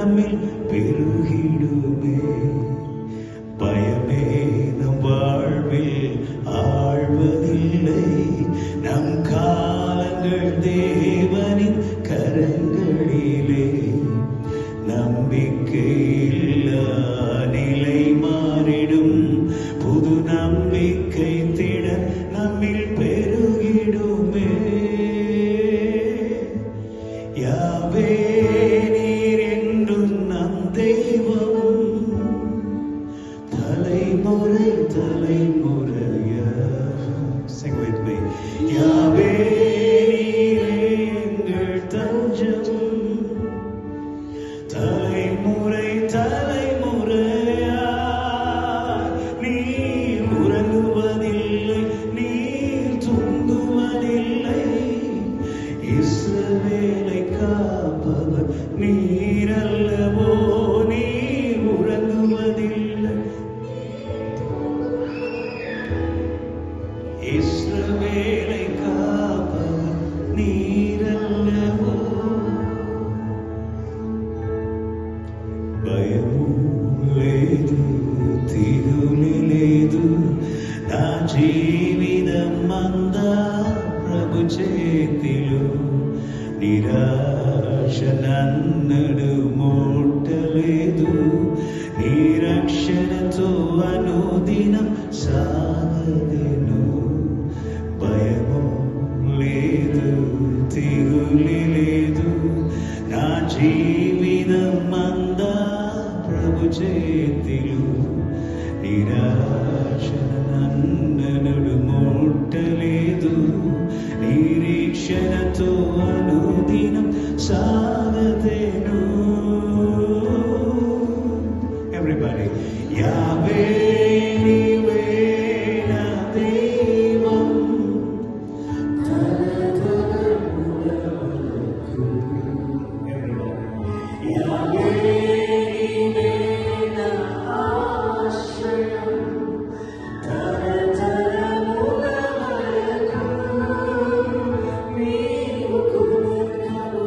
நம்மில் பெருகிடுமே. பயமே நம் வாழ்வில் ஆழ்வதில்லை. நம் காலங்கள் தேவனின் கரங்களிலே. நம்பிக்கையில்லா நிலை மாறிடும். புது நம்பிக்கை திட நம்மில் பெருகிடுமே. யாவே நீர் என்றும் நம் தெய்வம். தலைமுறை தலைமுறையா. Sing with me. யாவே நீரே எங்கள் தஞ்சம். தலைமுறை தலைமுறையா நீர் உறங்குவதில்லை, நீர் தூங்குவதில்லை. இஸ்ரவேலை காப்பவர் நீர் அல்லவோ. நீர் உறங்குவதில்லை. இஸ்ரவேலை காப்பவர் நீர் அல்லவோ. భయము లేదు, దిగులు లేదు. నా జీవితం అంతా ప్రభు చేతిలో. నిరాశ నన్నడు ముట్టలేదు. నిరక్షణతో అనుదినం సాగదెను. భయము లేదు, దిగులు లేదు. నా జీవితం అంతా ప్రభు చేతిలో. నిరాశ నన్నడు ముట్టలేదు. నిరీక్షణతో అనుదినం సాగదెను. Everybody. యావే నీవే నా దైవం. యావే నీవే నా ఆశ్రయం. తరతరముల వరకు నీవు కుమారుడవు,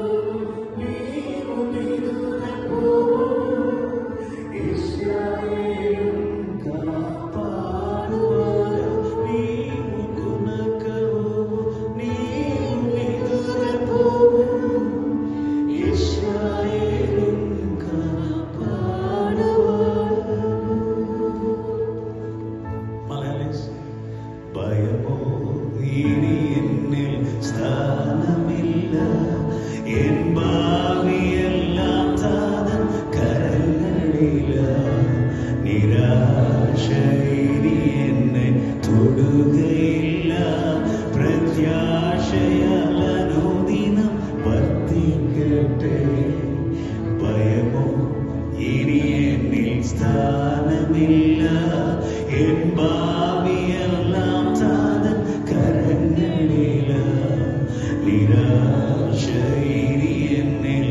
నీవు నిదురపోవు. ఇశ్రాయేలు కాపాడువాడా, నీవు కునకవు, నీవు నిదురపోవు. ఇశ్రాయేలు కాపాడువాడా. മലയാളീസ്. ഭയമോ ഇനി എന്നിൽ സ്ഥാനമില്ല. എൻ ഭാവിയെല്ലാം താതൻ കരങ്ങളില. നിരാശ ഇനി എന്നെ തൊടുകയില്ല. പ്രത്യാശയാൽ അനുദിനം വർദ്ധിക്കട്ടെ. ഭയമോ ഇനി എന്നിൽ സ്ഥാനമില്ല. എൻ ഭാവിയെല്ലാം താതൻ കരങ്ങളില. നിരാശ ഇനി എന്നിൽ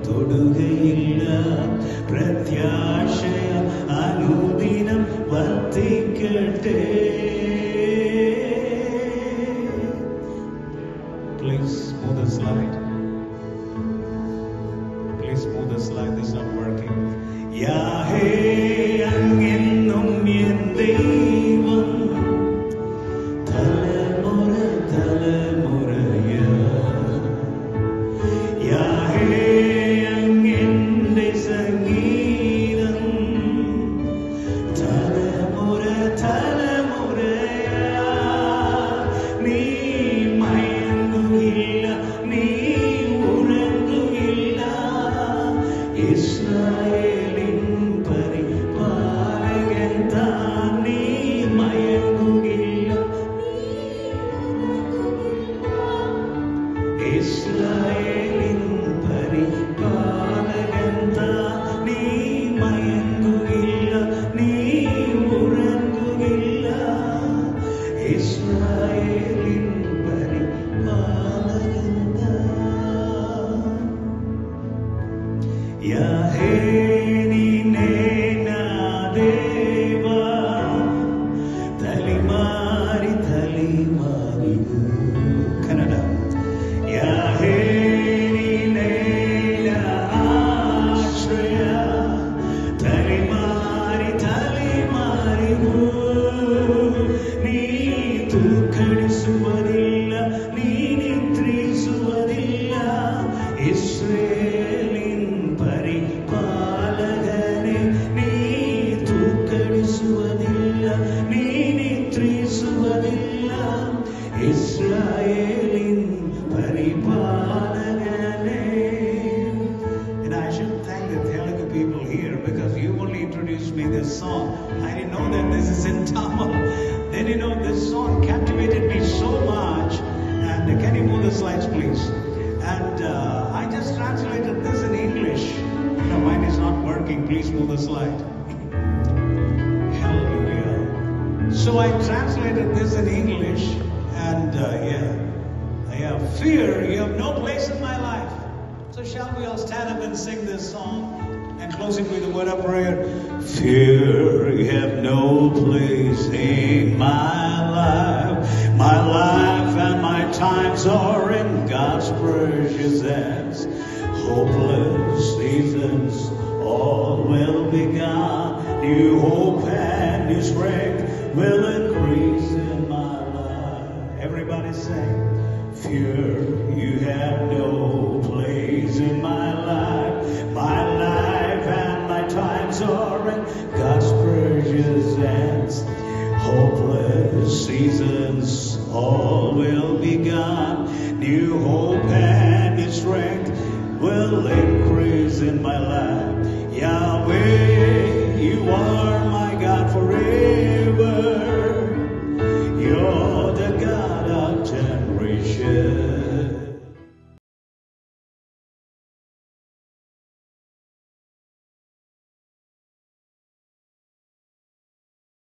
തൊടുകയില്ല. പ്രത്യാശയ അനുദിനം വർദ്ധിക്കട്ടെ. Please move the slide. Please move the slide. This is not working. യാഹേ അങ്ങെന്നും എൻ ദൈവം. തലമുറ തലമുറയാ. യാഹേ അങ്ങെന്റെ സംഗീതം. തലമുറ തലമുറയാ നീ മയങ്ങുകില്ല, നീ ഉറങ്ങുകില്ല. ഇസ്രായേലിൻ പരിപാലകൻ താൻ. നീ മയങ്ങുകില്ല. ഇസ്രായേലിൻ പരിപാലകൻ താൻ. നീ മയങ്ങുകില്ല, നീ ഉറങ്ങുകില്ല. ഇസ്രായേലിൻ പരിപാലകൻ താൻ. യാഹേ നീനേ നാ ദേവാ. തലിമാരി തലിമാരി. കന്നഡ. യാഹേ നീനേ നാ ആശ്രയ. me this song. I didn't know that this is in Tamil. Then this song captivated me so much. And can you move the slides, please? And I just translated this in English. Mine is not working. Please move the slide. Hallelujah. So I translated this in English. And fear, you have no place in my life. So shall we all stand up and sing this song and close it with a word of prayer? Fear, you have no place in my life. My life and my times are in God's precious hands. Hopeless seasons, all will be gone. New hope and new strength will increase in my life. Everybody say, fear, you have no place in my life. My life and my times are in God's precious hands. Hopeless seasons, all will be gone. New hope and new strength will increase in my life. Yahweh, you are my